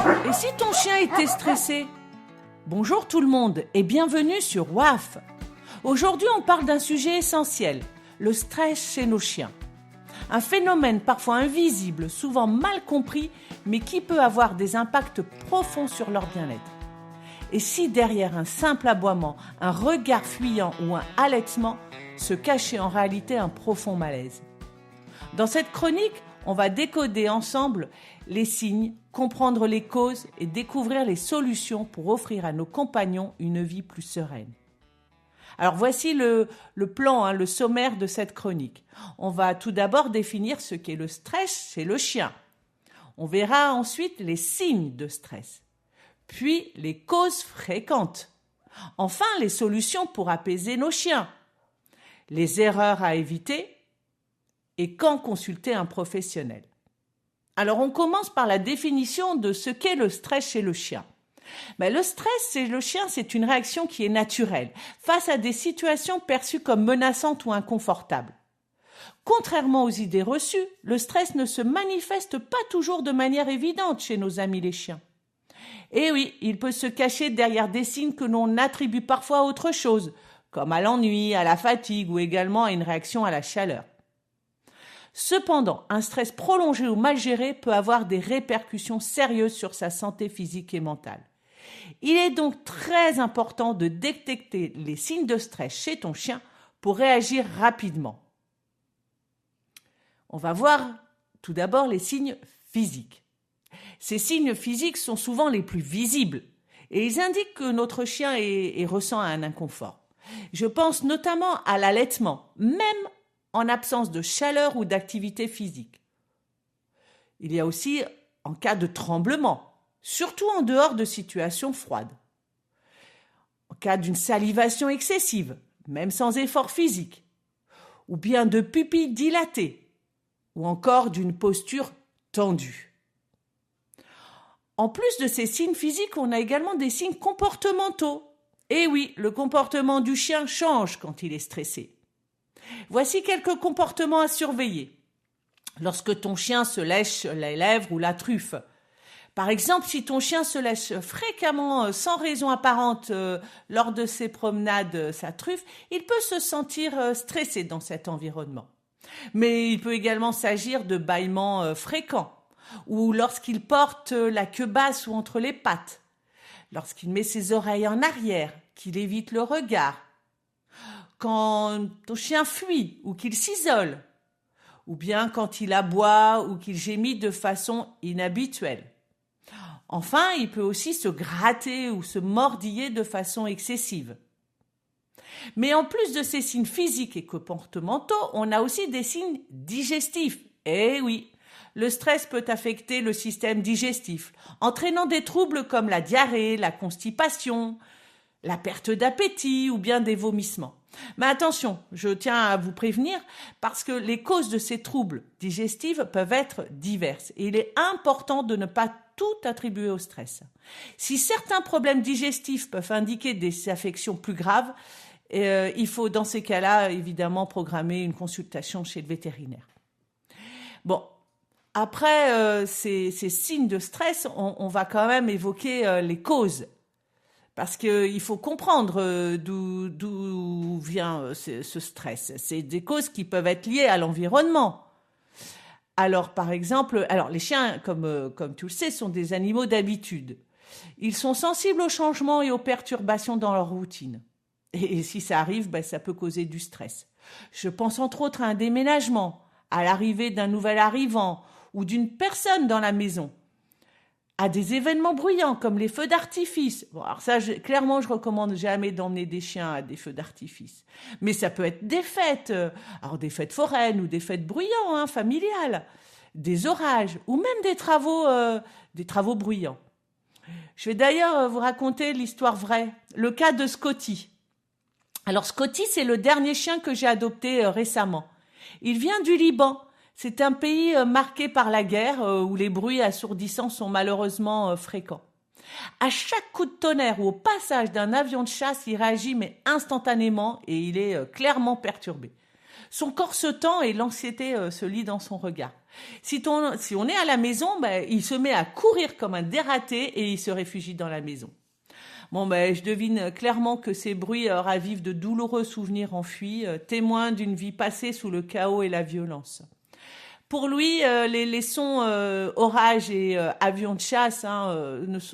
Et si ton chien était stressé? Bonjour tout le monde et bienvenue sur WAF. Aujourd'hui, on parle d'un sujet essentiel, le stress chez nos chiens. Un phénomène parfois invisible, souvent mal compris, mais qui peut avoir des impacts profonds sur leur bien-être. Et si derrière un simple aboiement, un regard fuyant ou un halètement, se cachait en réalité un profond malaise? Dans cette chronique, on va décoder ensemble les signes, comprendre les causes et découvrir les solutions pour offrir à nos compagnons une vie plus sereine. Alors voici le plan, le sommaire de cette chronique. On va tout d'abord définir ce qu'est le stress chez le chien. On verra ensuite les signes de stress, puis les causes fréquentes. Enfin, les solutions pour apaiser nos chiens, les erreurs à éviter et quand consulter un professionnel. Alors on commence par la définition de ce qu'est le stress chez le chien. Le stress chez le chien, c'est une réaction qui est naturelle face à des situations perçues comme menaçantes ou inconfortables. Contrairement aux idées reçues, le stress ne se manifeste pas toujours de manière évidente chez nos amis les chiens. Et oui, il peut se cacher derrière des signes que l'on attribue parfois à autre chose, comme à l'ennui, à la fatigue ou également à une réaction à la chaleur. Cependant, un stress prolongé ou mal géré peut avoir des répercussions sérieuses sur sa santé physique et mentale. Il est donc très important de détecter les signes de stress chez ton chien pour réagir rapidement. On va voir tout d'abord les signes physiques. Ces signes physiques sont souvent les plus visibles et ils indiquent que notre chien ressent un inconfort. Je pense notamment à l'allaitement, même en absence de chaleur ou d'activité physique. Il y a aussi en cas de tremblement, surtout en dehors de situations froides. En cas d'une salivation excessive, même sans effort physique, ou bien de pupilles dilatées, ou encore d'une posture tendue. En plus de ces signes physiques, on a également des signes comportementaux. Et oui, le comportement du chien change quand il est stressé. Voici quelques comportements à surveiller. Lorsque ton chien se lèche les lèvres ou la truffe. Par exemple, si ton chien se lèche fréquemment, sans raison apparente, lors de ses promenades, sa truffe, il peut se sentir stressé dans cet environnement. Mais il peut également s'agir de bâillements fréquents, ou lorsqu'il porte la queue basse ou entre les pattes, lorsqu'il met ses oreilles en arrière, qu'il évite le regard, quand ton chien fuit ou qu'il s'isole, ou bien quand il aboie ou qu'il gémit de façon inhabituelle. Enfin, il peut aussi se gratter ou se mordiller de façon excessive. Mais en plus de ces signes physiques et comportementaux, on a aussi des signes digestifs. Eh oui, le stress peut affecter le système digestif, entraînant des troubles comme la diarrhée, la constipation, la perte d'appétit ou bien des vomissements. Mais attention, je tiens à vous prévenir parce que les causes de ces troubles digestifs peuvent être diverses et il est important de ne pas tout attribuer au stress. Si certains problèmes digestifs peuvent indiquer des affections plus graves, il faut dans ces cas-là évidemment programmer une consultation chez le vétérinaire. Bon, après ces signes de stress, on va quand même évoquer les causes. Parce qu'il faut comprendre d'où vient ce stress. C'est des causes qui peuvent être liées à l'environnement. Alors, par exemple, les chiens, comme tu le sais, sont des animaux d'habitude. Ils sont sensibles aux changements et aux perturbations dans leur routine. Et si ça arrive, ça peut causer du stress. Je pense entre autres à un déménagement, à l'arrivée d'un nouvel arrivant ou d'une personne dans la maison. À des événements bruyants comme les feux d'artifice. Bon, alors ça, clairement, je recommande jamais d'emmener des chiens à des feux d'artifice. Mais ça peut être des fêtes, des fêtes foraines ou des fêtes bruyantes, familiales, des orages ou même des travaux bruyants. Je vais d'ailleurs vous raconter l'histoire vraie, le cas de Scotty. Alors Scotty, c'est le dernier chien que j'ai adopté récemment. Il vient du Liban. C'est un pays marqué par la guerre où les bruits assourdissants sont malheureusement fréquents. À chaque coup de tonnerre ou au passage d'un avion de chasse, il réagit mais instantanément et il est clairement perturbé. Son corps se tend et l'anxiété se lit dans son regard. Si on est à la maison, il se met à courir comme un dératé et il se réfugie dans la maison. Bon, je devine clairement que ces bruits ravivent de douloureux souvenirs enfuis, témoins d'une vie passée sous le chaos et la violence. Pour lui, les sons orages et avions de chasse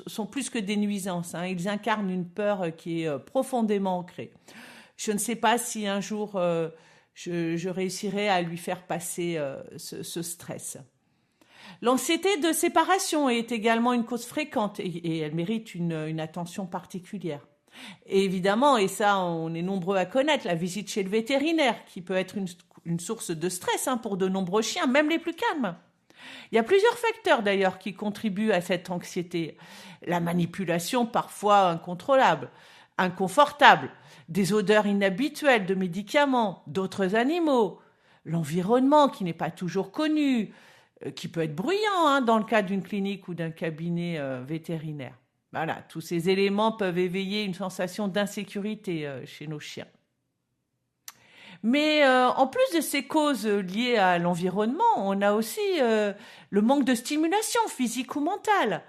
sont plus que des nuisances. Ils incarnent une peur qui est profondément ancrée. Je ne sais pas si un jour je réussirai à lui faire passer ce stress. L'anxiété de séparation est également une cause fréquente et elle mérite une attention particulière. Et évidemment, et ça on est nombreux à connaître, la visite chez le vétérinaire qui peut être une source de stress pour de nombreux chiens, même les plus calmes. Il y a plusieurs facteurs d'ailleurs qui contribuent à cette anxiété. La manipulation parfois inconfortable, des odeurs inhabituelles de médicaments, d'autres animaux, l'environnement qui n'est pas toujours connu, qui peut être bruyant dans le cas d'une clinique ou d'un cabinet vétérinaire. Voilà, tous ces éléments peuvent éveiller une sensation d'insécurité chez nos chiens. Mais en plus de ces causes liées à l'environnement, on a aussi le manque de stimulation physique ou mentale.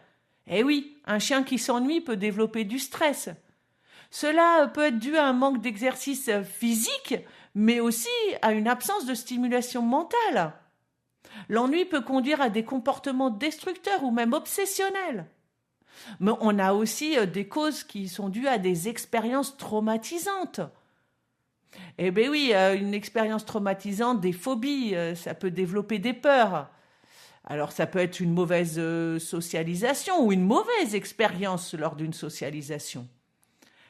Eh oui, un chien qui s'ennuie peut développer du stress. Cela peut être dû à un manque d'exercice physique, mais aussi à une absence de stimulation mentale. L'ennui peut conduire à des comportements destructeurs ou même obsessionnels. Mais on a aussi des causes qui sont dues à des expériences traumatisantes. Eh bien oui, une expérience traumatisante, des phobies, ça peut développer des peurs. Alors ça peut être une mauvaise socialisation ou une mauvaise expérience lors d'une socialisation.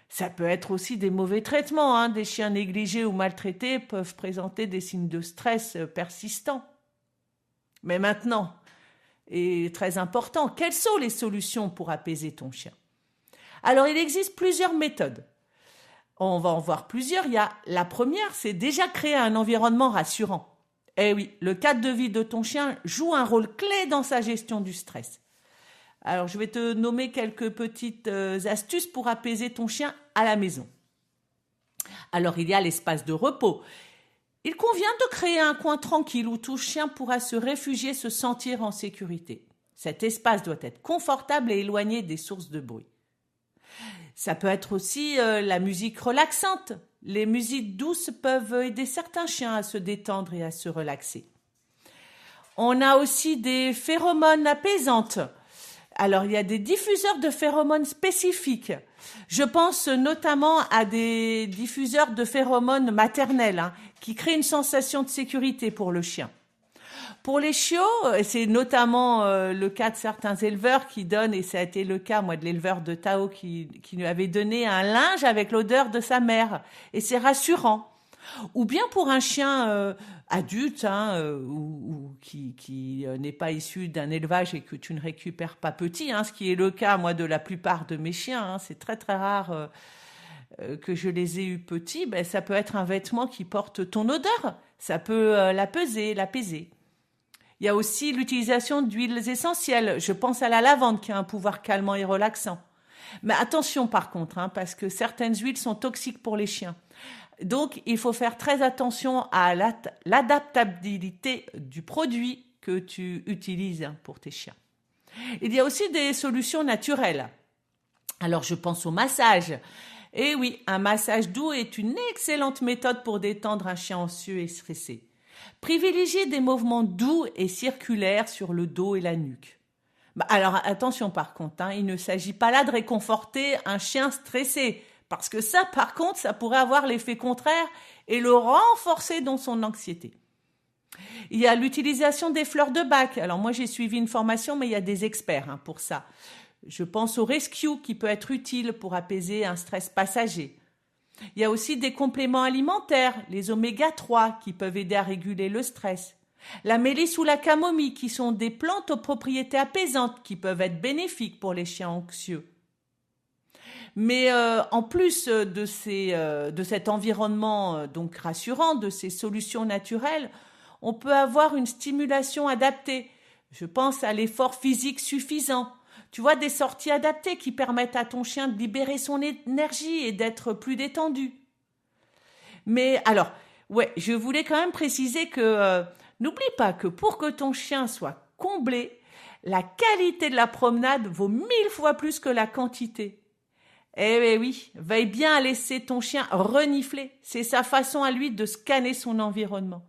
Ça peut être aussi des mauvais traitements. Des chiens négligés ou maltraités peuvent présenter des signes de stress persistants. Mais maintenant, et très important, quelles sont les solutions pour apaiser ton chien? Alors, il existe plusieurs méthodes. On va en voir plusieurs. La première, c'est déjà créer un environnement rassurant. Eh oui, le cadre de vie de ton chien joue un rôle clé dans sa gestion du stress. Alors, je vais te nommer quelques petites astuces pour apaiser ton chien à la maison. Alors, il y a l'espace de repos. Il convient de créer un coin tranquille où tout chien pourra se réfugier, se sentir en sécurité. Cet espace doit être confortable et éloigné des sources de bruit. Ça peut être aussi la musique relaxante. Les musiques douces peuvent aider certains chiens à se détendre et à se relaxer. On a aussi des phéromones apaisantes. Alors, il y a des diffuseurs de phéromones spécifiques. Je pense notamment à des diffuseurs de phéromones maternels qui créent une sensation de sécurité pour le chien. Pour les chiots, c'est notamment le cas de certains éleveurs qui donnent, et ça a été le cas, moi, de l'éleveur de Tao qui lui avait donné un linge avec l'odeur de sa mère. Et c'est rassurant. Ou bien pour un chien adulte ou qui n'est pas issu d'un élevage et que tu ne récupères pas petit, ce qui est le cas, moi, de la plupart de mes chiens. C'est très, très rare que je les ai eus petits. Ça peut être un vêtement qui porte ton odeur. Ça peut l'apaiser. Il y a aussi l'utilisation d'huiles essentielles. Je pense à la lavande qui a un pouvoir calmant et relaxant. Mais attention par contre, parce que certaines huiles sont toxiques pour les chiens. Donc, il faut faire très attention à l'adaptabilité du produit que tu utilises pour tes chiens. Il y a aussi des solutions naturelles. Alors, je pense au massage. Et oui, un massage doux est une excellente méthode pour détendre un chien anxieux et stressé. Privilégiez des mouvements doux et circulaires sur le dos et la nuque. Alors, attention par contre, il ne s'agit pas là de réconforter un chien stressé. Parce que ça, par contre, ça pourrait avoir l'effet contraire et le renforcer dans son anxiété. Il y a l'utilisation des fleurs de bac. Alors moi, j'ai suivi une formation, mais il y a des experts pour ça. Je pense au rescue qui peut être utile pour apaiser un stress passager. Il y a aussi des compléments alimentaires, les oméga 3 qui peuvent aider à réguler le stress. La mélisse ou la camomille qui sont des plantes aux propriétés apaisantes qui peuvent être bénéfiques pour les chiens anxieux. Mais en plus de cet environnement donc rassurant, de ces solutions naturelles, on peut avoir une stimulation adaptée. Je pense à l'effort physique suffisant. Tu vois, des sorties adaptées qui permettent à ton chien de libérer son énergie et d'être plus détendu. Mais alors, Ouais, je voulais quand même préciser que n'oublie pas que pour que ton chien soit comblé, la qualité de la promenade vaut 1000 fois plus que la quantité. Eh ben oui, veille bien à laisser ton chien renifler. C'est sa façon à lui de scanner son environnement.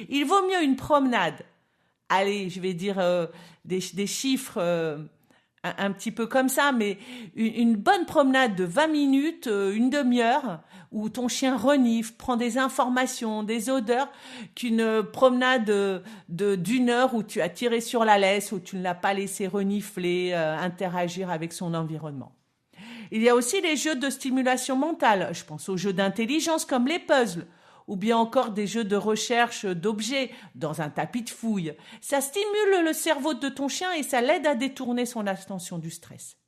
Il vaut mieux une promenade. Allez, je vais dire des chiffres un petit peu comme ça, mais une bonne promenade de 20 minutes, une demi-heure, où ton chien renifle, prend des informations, des odeurs, qu'une promenade d'une heure où tu as tiré sur la laisse, où tu ne l'as pas laissé renifler, interagir avec son environnement. Il y a aussi les jeux de stimulation mentale. Je pense aux jeux d'intelligence comme les puzzles, ou bien encore des jeux de recherche d'objets dans un tapis de fouille. Ça stimule le cerveau de ton chien et ça l'aide à détourner son attention du stress.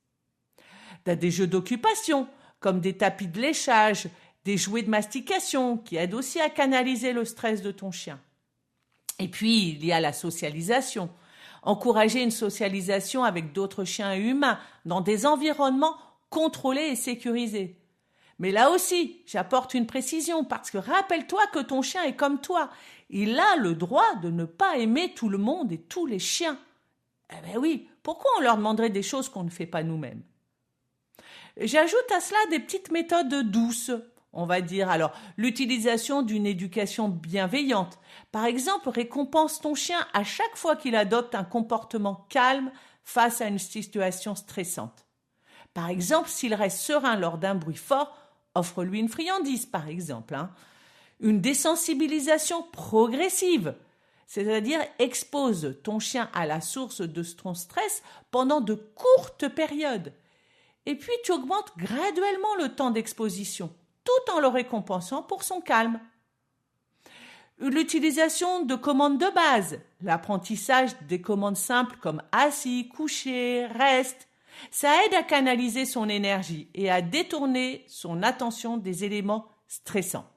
T'as des jeux d'occupation, comme des tapis de léchage, des jouets de mastication, qui aident aussi à canaliser le stress de ton chien. Et puis, il y a la socialisation. Encourager une socialisation avec d'autres chiens et humains dans des environnements contrôlés et sécurisés. Mais là aussi, j'apporte une précision parce que rappelle-toi que ton chien est comme toi. Il a le droit de ne pas aimer tout le monde et tous les chiens. Eh bien oui, pourquoi on leur demanderait des choses qu'on ne fait pas nous-mêmes? J'ajoute à cela des petites méthodes douces, on va dire. Alors, l'utilisation d'une éducation bienveillante. Par exemple, récompense ton chien à chaque fois qu'il adopte un comportement calme face à une situation stressante. Par exemple, s'il reste serein lors d'un bruit fort, offre-lui une friandise, par exemple. Une désensibilisation progressive, c'est-à-dire expose ton chien à la source de ton stress pendant de courtes périodes. Et puis, tu augmentes graduellement le temps d'exposition, tout en le récompensant pour son calme. L'utilisation de commandes de base, l'apprentissage des commandes simples comme assis, couché, reste, ça aide à canaliser son énergie et à détourner son attention des éléments stressants.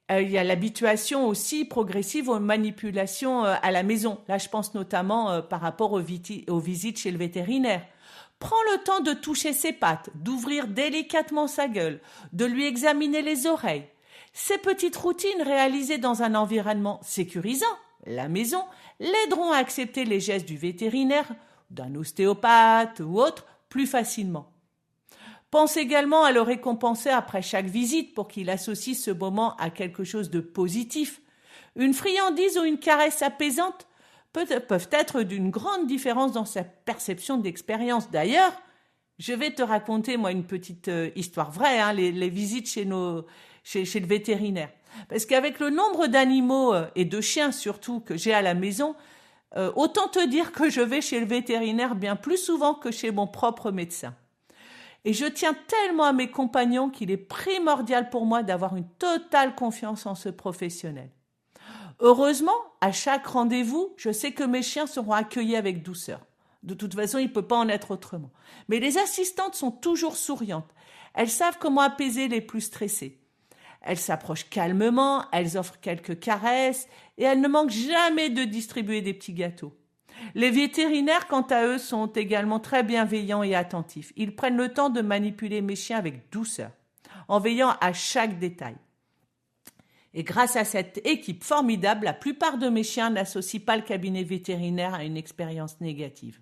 Il y a l'habituation aussi progressive aux manipulations à la maison. Là, je pense notamment par rapport aux visites chez le vétérinaire. Prends le temps de toucher ses pattes, d'ouvrir délicatement sa gueule, de lui examiner les oreilles. Ces petites routines réalisées dans un environnement sécurisant, la maison, l'aideront à accepter les gestes du vétérinaire, d'un ostéopathe ou autre, plus facilement. Pense également à le récompenser après chaque visite pour qu'il associe ce moment à quelque chose de positif. Une friandise ou une caresse apaisante peuvent être d'une grande différence dans sa perception d'expérience. D'ailleurs, je vais te raconter moi une petite histoire vraie, les visites chez le vétérinaire. Parce qu'avec le nombre d'animaux et de chiens surtout que j'ai à la maison, autant te dire que je vais chez le vétérinaire bien plus souvent que chez mon propre médecin. Et je tiens tellement à mes compagnons qu'il est primordial pour moi d'avoir une totale confiance en ce professionnel. Heureusement, à chaque rendez-vous, je sais que mes chiens seront accueillis avec douceur. De toute façon, il ne peut pas en être autrement. Mais les assistantes sont toujours souriantes. Elles savent comment apaiser les plus stressés. Elles s'approchent calmement, elles offrent quelques caresses et elles ne manquent jamais de distribuer des petits gâteaux. Les vétérinaires, quant à eux, sont également très bienveillants et attentifs. Ils prennent le temps de manipuler mes chiens avec douceur, en veillant à chaque détail. Et grâce à cette équipe formidable, la plupart de mes chiens n'associent pas le cabinet vétérinaire à une expérience négative.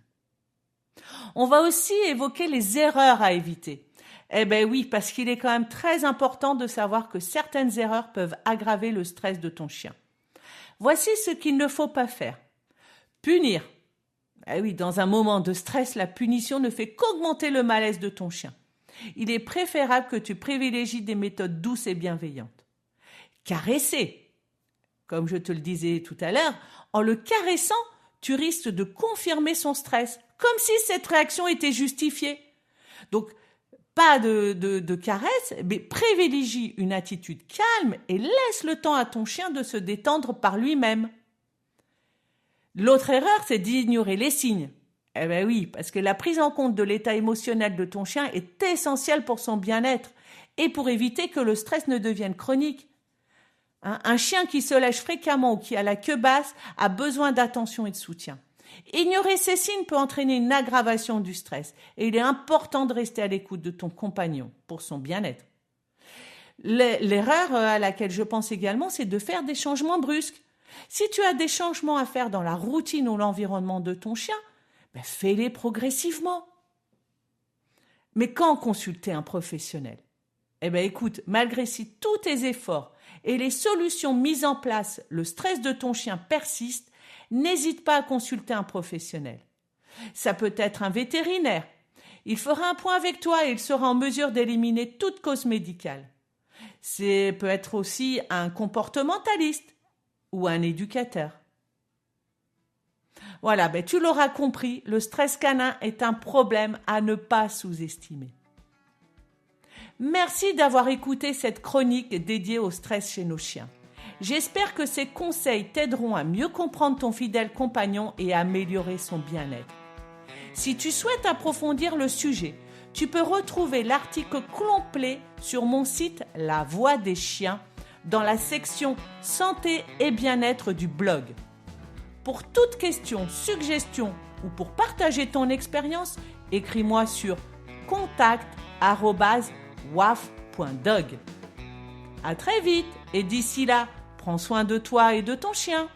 On va aussi évoquer les erreurs à éviter. Eh bien oui, parce qu'il est quand même très important de savoir que certaines erreurs peuvent aggraver le stress de ton chien. Voici ce qu'il ne faut pas faire. Punir. Eh oui, dans un moment de stress, la punition ne fait qu'augmenter le malaise de ton chien. Il est préférable que tu privilégies des méthodes douces et bienveillantes. Caresser. Comme je te le disais tout à l'heure, en le caressant, tu risques de confirmer son stress, comme si cette réaction était justifiée. Donc, pas de caresse, mais privilégie une attitude calme et laisse le temps à ton chien de se détendre par lui-même. L'autre erreur, c'est d'ignorer les signes. Eh bien oui, parce que la prise en compte de l'état émotionnel de ton chien est essentielle pour son bien-être et pour éviter que le stress ne devienne chronique. Un chien qui se lèche fréquemment ou qui a la queue basse a besoin d'attention et de soutien. Ignorer ces signes peut entraîner une aggravation du stress et il est important de rester à l'écoute de ton compagnon pour son bien-être. L'erreur à laquelle je pense également, c'est de faire des changements brusques. Si tu as des changements à faire dans la routine ou l'environnement de ton chien, fais-les progressivement. Mais quand consulter un professionnel? Écoute, malgré si tous tes efforts et les solutions mises en place, le stress de ton chien persiste, n'hésite pas à consulter un professionnel. Ça peut être un vétérinaire. Il fera un point avec toi et il sera en mesure d'éliminer toute cause médicale. C'est peut être aussi un comportementaliste ou un éducateur. Voilà, tu l'auras compris, le stress canin est un problème à ne pas sous-estimer. Merci d'avoir écouté cette chronique dédiée au stress chez nos chiens. J'espère que ces conseils t'aideront à mieux comprendre ton fidèle compagnon et à améliorer son bien-être. Si tu souhaites approfondir le sujet, tu peux retrouver l'article complet sur mon site La Voix des Chiens dans la section Santé et bien-être du blog. Pour toute question, suggestion ou pour partager ton expérience, écris-moi sur contact@waf.dog. À très vite et d'ici là, prends soin de toi et de ton chien.